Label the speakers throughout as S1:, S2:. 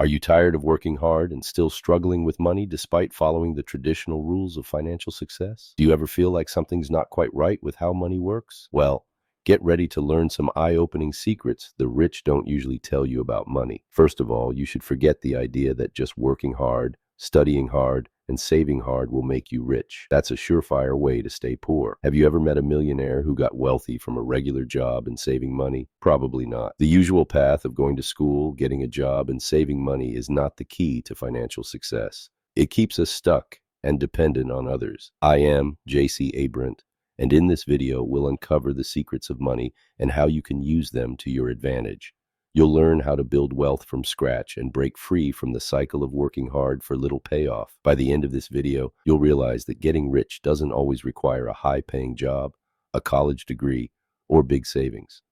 S1: Are you tired of working hard and still struggling with money despite following the traditional rules of financial success? Do you ever feel like something's not quite right with how money works? Well, get ready to learn some eye-opening secrets the rich don't usually tell you about money. First of all, you should forget the idea that just working hard, studying hard, and saving hard will make you rich. That's a surefire way to stay poor. Have you ever met a millionaire who got wealthy from a regular job and saving money? Probably not. The usual path of going to school, getting a job, and saving money is not the key to financial success. It keeps us stuck and dependent on others. I am JC Abrant, and in this video, we'll uncover the secrets of money and how you can use them to your advantage. You'll learn how to build wealth from scratch and break free from the cycle of working hard for little payoff. By the end of this video, you'll realize that getting rich doesn't always require a high-paying job, a college degree, or big savings.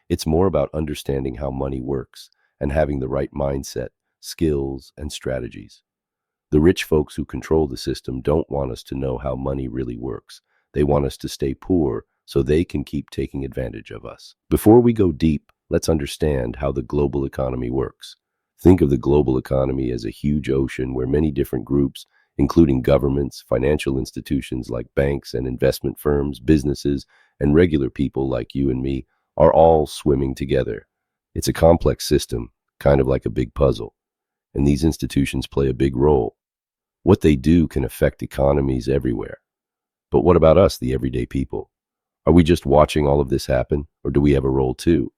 S1: It's more about understanding how money works and having the right mindset, skills, and strategies. The rich folks who control the system don't want us to know how money really works. They want us to stay poor so they can keep taking advantage of us. Before we go deep, let's understand how the global economy works. Think of the global economy as a huge ocean where many different groups, including governments, financial institutions like banks and investment firms, businesses, and regular people like you and me, are all swimming together. It's a complex system, kind of like a big puzzle, and these institutions play a big role. What they do can affect economies everywhere. But what about us, the everyday people? Are we just watching all of this happen, or do we have a role too?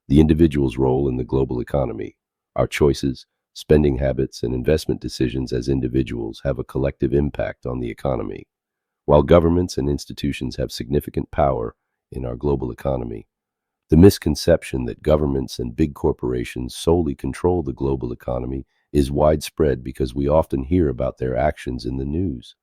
S1: The individual's role in the global economy. Our choices, spending habits, and investment decisions as individuals have a collective impact on the economy. While governments and institutions have significant power in our global economy, the misconception that governments and big corporations solely control the global economy is widespread because we often hear about their actions in the news.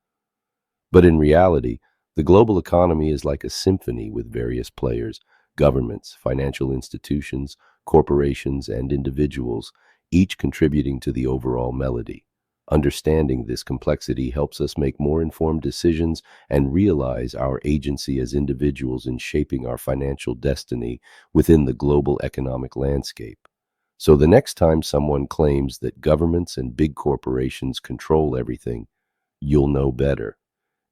S1: But in reality, the global economy is like a symphony with various players: governments, financial institutions, corporations, and individuals, each contributing to the overall melody. Understanding this complexity helps us make more informed decisions and realize our agency as individuals in shaping our financial destiny within the global economic landscape. So the next time someone claims that governments and big corporations control everything, you'll know better.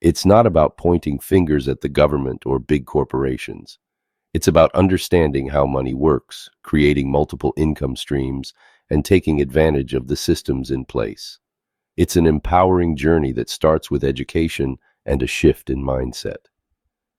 S1: It's not about pointing fingers at the government or big corporations. It's about understanding how money works, creating multiple income streams, and taking advantage of the systems in place. It's an empowering journey that starts with education and a shift in mindset.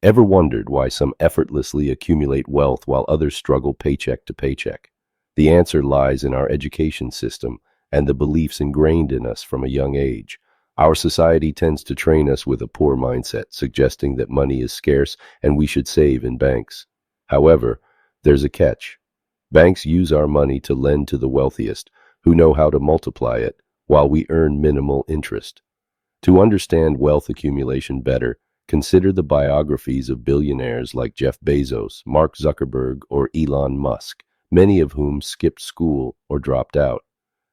S1: Ever wondered why some effortlessly accumulate wealth while others struggle paycheck to paycheck? The answer lies in our education system and the beliefs ingrained in us from a young age. Our society tends to train us with a poor mindset, suggesting that money is scarce and we should save in banks. However, there's a catch. Banks use our money to lend to the wealthiest, who know how to multiply it, while we earn minimal interest. To understand wealth accumulation better, consider the biographies of billionaires like Jeff Bezos, Mark Zuckerberg, or Elon Musk, many of whom skipped school or dropped out.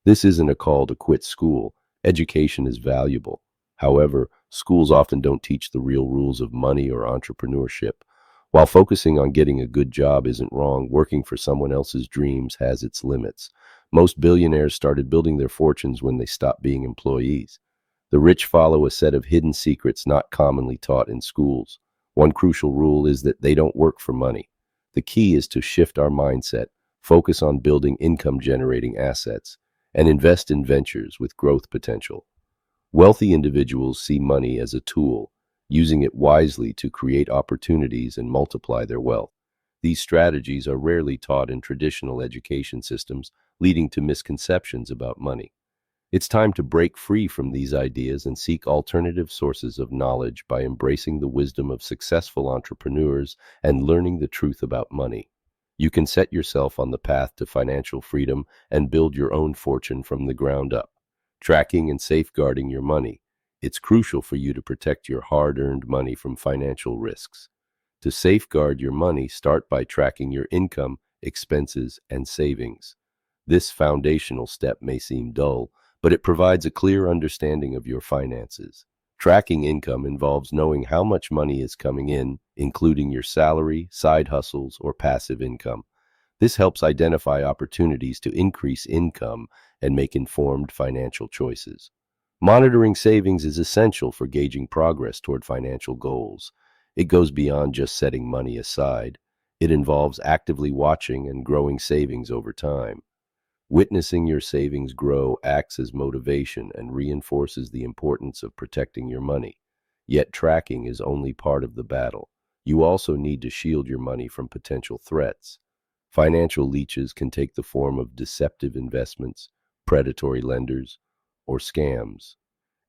S1: This isn't a call to quit school. Education is valuable. However, schools often don't teach the real rules of money or entrepreneurship. While focusing on getting a good job isn't wrong, working for someone else's dreams has its limits. Most billionaires started building their fortunes when they stopped being employees. The rich follow a set of hidden secrets not commonly taught in schools. One crucial rule is that they don't work for money. The key is to shift our mindset, focus on building income-generating assets, and invest in ventures with growth potential. Wealthy individuals see money as a tool, using it wisely to create opportunities and multiply their wealth. These strategies are rarely taught in traditional education systems, leading to misconceptions about money. It's time to break free from these ideas and seek alternative sources of knowledge by embracing the wisdom of successful entrepreneurs and learning the truth about money. You can set yourself on the path to financial freedom and build your own fortune from the ground up. Tracking and safeguarding your money. It's crucial for you to protect your hard-earned money from financial risks. To safeguard your money, start by tracking your income, expenses, and savings. This foundational step may seem dull, but it provides a clear understanding of your finances. Tracking income involves knowing how much money is coming in, including your salary, side hustles, or passive income. This helps identify opportunities to increase income and make informed financial choices. Monitoring savings is essential for gauging progress toward financial goals. It goes beyond just setting money aside. It involves actively watching and growing savings over time. Witnessing your savings grow acts as motivation and reinforces the importance of protecting your money. Yet tracking is only part of the battle. You also need to shield your money from potential threats. Financial leeches can take the form of deceptive investments, predatory lenders, or scams.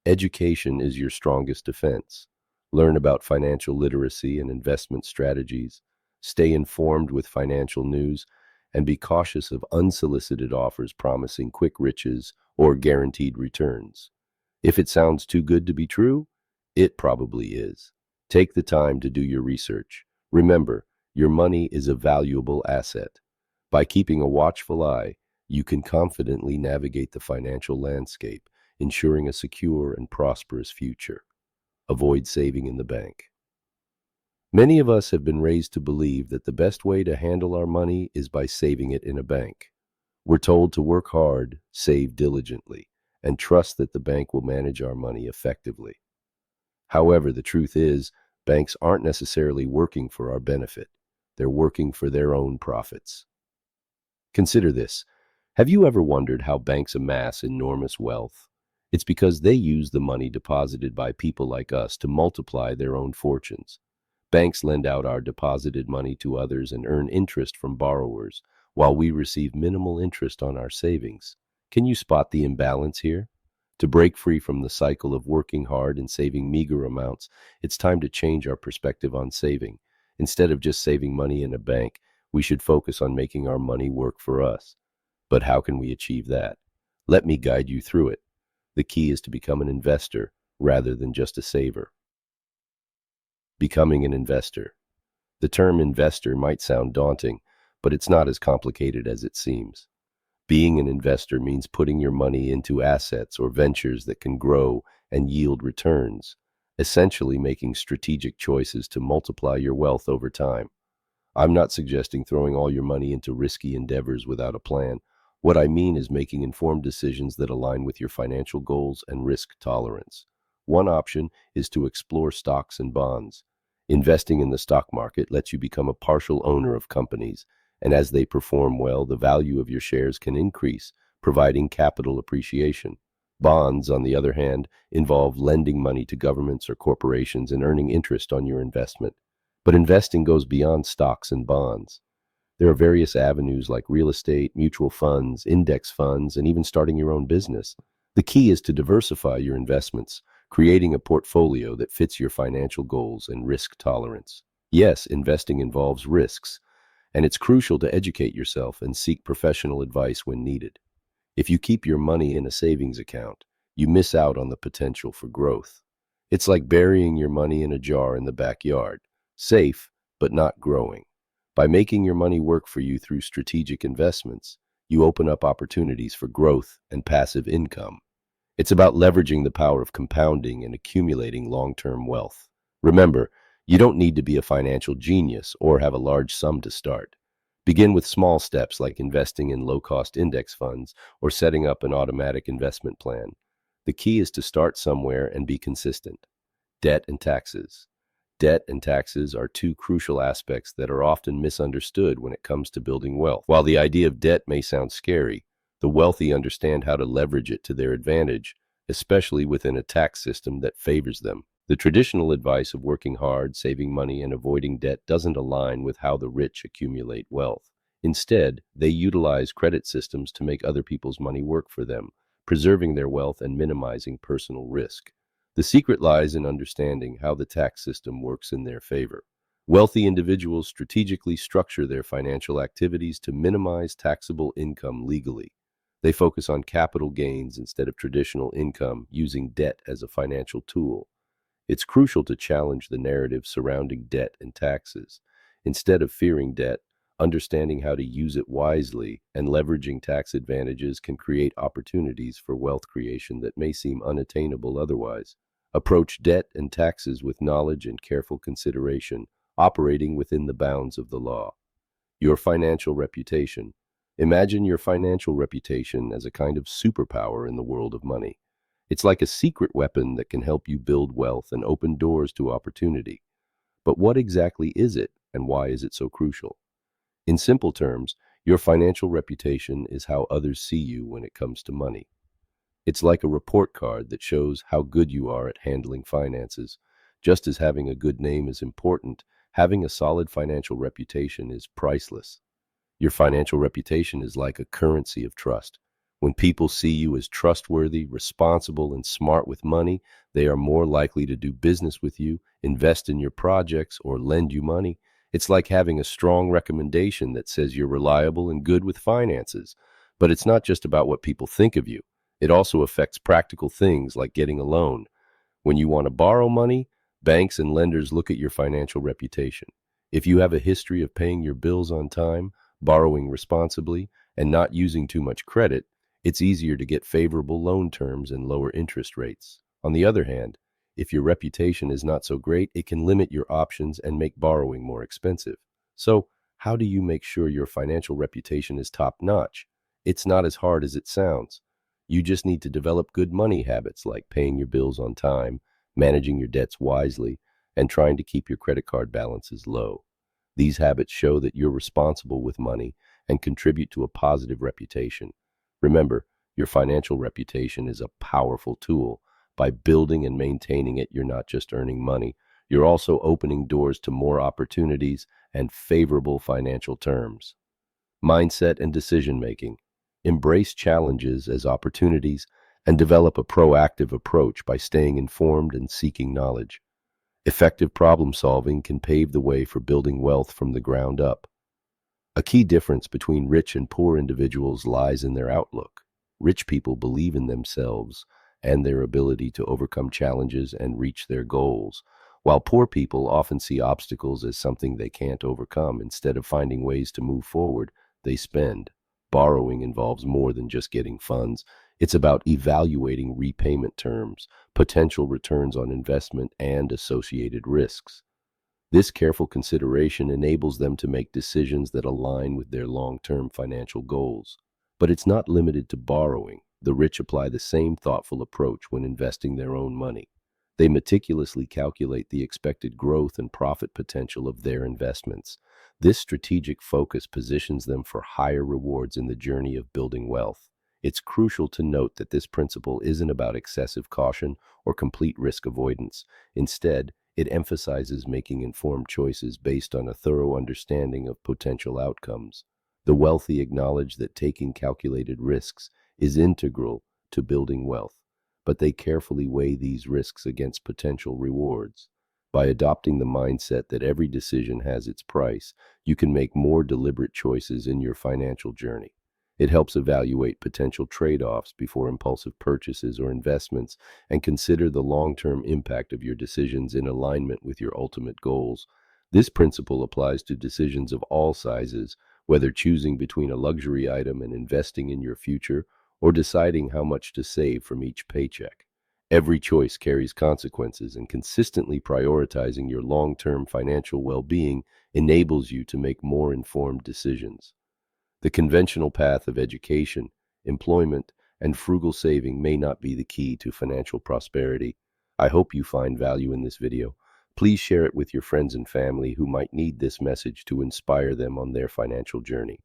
S1: Education is your strongest defense. Learn about financial literacy and investment strategies. Stay informed with financial news and be cautious of unsolicited offers promising quick riches or guaranteed returns. If it sounds too good to be true, it probably is. Take the time to do your research. Remember, your money is a valuable asset. By keeping a watchful eye, you can confidently navigate the financial landscape, ensuring a secure and prosperous future. Avoid saving in the bank. Many of us have been raised to believe that the best way to handle our money is by saving it in a bank. We're told to work hard, save diligently, and trust that the bank will manage our money effectively. However, the truth is, banks aren't necessarily working for our benefit. They're working for their own profits. Consider this. Have you ever wondered how banks amass enormous wealth? It's because they use the money deposited by people like us to multiply their own fortunes. Banks lend out our deposited money to others and earn interest from borrowers, while we receive minimal interest on our savings. Can you spot the imbalance here? To break free from the cycle of working hard and saving meager amounts, it's time to change our perspective on saving. Instead of just saving money in a bank, we should focus on making our money work for us. But how can we achieve that? Let me guide you through it. The key is to become an investor rather than just a saver. Becoming an investor. The term investor might sound daunting, but it's not as complicated as it seems. Being an investor means putting your money into assets or ventures that can grow and yield returns, essentially making strategic choices to multiply your wealth over time. I'm not suggesting throwing all your money into risky endeavors without a plan. What I mean is making informed decisions that align with your financial goals and risk tolerance. One option is to explore stocks and bonds. Investing in the stock market lets you become a partial owner of companies, and as they perform well, the value of your shares can increase, providing capital appreciation. Bonds, on the other hand, involve lending money to governments or corporations and earning interest on your investment. But investing goes beyond stocks and bonds. There are various avenues like real estate, mutual funds, index funds, and even starting your own business. The key is to diversify your investments, creating a portfolio that fits your financial goals and risk tolerance. Yes, investing involves risks, and it's crucial to educate yourself and seek professional advice when needed. If you keep your money in a savings account, you miss out on the potential for growth. It's like burying your money in a jar in the backyard, safe, but not growing. By making your money work for you through strategic investments, you open up opportunities for growth and passive income. It's about leveraging the power of compounding and accumulating long-term wealth. Remember, you don't need to be a financial genius or have a large sum to start. Begin with small steps like investing in low-cost index funds or setting up an automatic investment plan. The key is to start somewhere and be consistent. Debt and taxes. Debt and taxes are two crucial aspects that are often misunderstood when it comes to building wealth. While the idea of debt may sound scary, the wealthy understand how to leverage it to their advantage, especially within a tax system that favors them. The traditional advice of working hard, saving money, and avoiding debt doesn't align with how the rich accumulate wealth. Instead, they utilize credit systems to make other people's money work for them, preserving their wealth and minimizing personal risk. The secret lies in understanding how the tax system works in their favor. Wealthy individuals strategically structure their financial activities to minimize taxable income legally. They focus on capital gains instead of traditional income, using debt as a financial tool. It's crucial to challenge the narrative surrounding debt and taxes. Instead of fearing debt, understanding how to use it wisely and leveraging tax advantages can create opportunities for wealth creation that may seem unattainable otherwise. Approach debt and taxes with knowledge and careful consideration, operating within the bounds of the law. Your financial reputation. Imagine your financial reputation as a kind of superpower in the world of money. It's like a secret weapon that can help you build wealth and open doors to opportunity. But what exactly is it, and why is it so crucial? In simple terms, your financial reputation is how others see you when it comes to money. It's like a report card that shows how good you are at handling finances. Just as having a good name is important, having a solid financial reputation is priceless. Your financial reputation is like a currency of trust. When people see you as trustworthy, responsible, and smart with money, they are more likely to do business with you, invest in your projects, or lend you money. It's like having a strong recommendation that says you're reliable and good with finances. But it's not just about what people think of you. It also affects practical things like getting a loan. When you want to borrow money, banks and lenders look at your financial reputation. If you have a history of paying your bills on time, borrowing responsibly, and not using too much credit, it's easier to get favorable loan terms and lower interest rates. On the other hand, if your reputation is not so great, it can limit your options and make borrowing more expensive. So, how do you make sure your financial reputation is top-notch? It's not as hard as it sounds. You just need to develop good money habits like paying your bills on time, managing your debts wisely, and trying to keep your credit card balances low. These habits show that you're responsible with money and contribute to a positive reputation. Remember, your financial reputation is a powerful tool. By building and maintaining it, you're not just earning money, you're also opening doors to more opportunities and favorable financial terms. Mindset and decision making. Embrace challenges as opportunities and develop a proactive approach by staying informed and seeking knowledge. Effective problem solving can pave the way for building wealth from the ground up. A key difference between rich and poor individuals lies in their outlook. Rich people believe in themselves and their ability to overcome challenges and reach their goals, while poor people often see obstacles as something they can't overcome. Instead of finding ways to move forward, they spend. Borrowing involves more than just getting funds. It's about evaluating repayment terms, potential returns on investment, and associated risks. This careful consideration enables them to make decisions that align with their long-term financial goals. But it's not limited to borrowing. The rich apply the same thoughtful approach when investing their own money. They meticulously calculate the expected growth and profit potential of their investments. This strategic focus positions them for higher rewards in the journey of building wealth. It's crucial to note that this principle isn't about excessive caution or complete risk avoidance. Instead, it emphasizes making informed choices based on a thorough understanding of potential outcomes. The wealthy acknowledge that taking calculated risks is integral to building wealth, but they carefully weigh these risks against potential rewards. By adopting the mindset that every decision has its price, you can make more deliberate choices in your financial journey. It helps evaluate potential trade-offs before impulsive purchases or investments and consider the long-term impact of your decisions in alignment with your ultimate goals. This principle applies to decisions of all sizes, whether choosing between a luxury item and investing in your future or deciding how much to save from each paycheck. Every choice carries consequences, and consistently prioritizing your long-term financial well-being enables you to make more informed decisions. The conventional path of education, employment, and frugal saving may not be the key to financial prosperity. I hope you find value in this video. Please share it with your friends and family who might need this message to inspire them on their financial journey.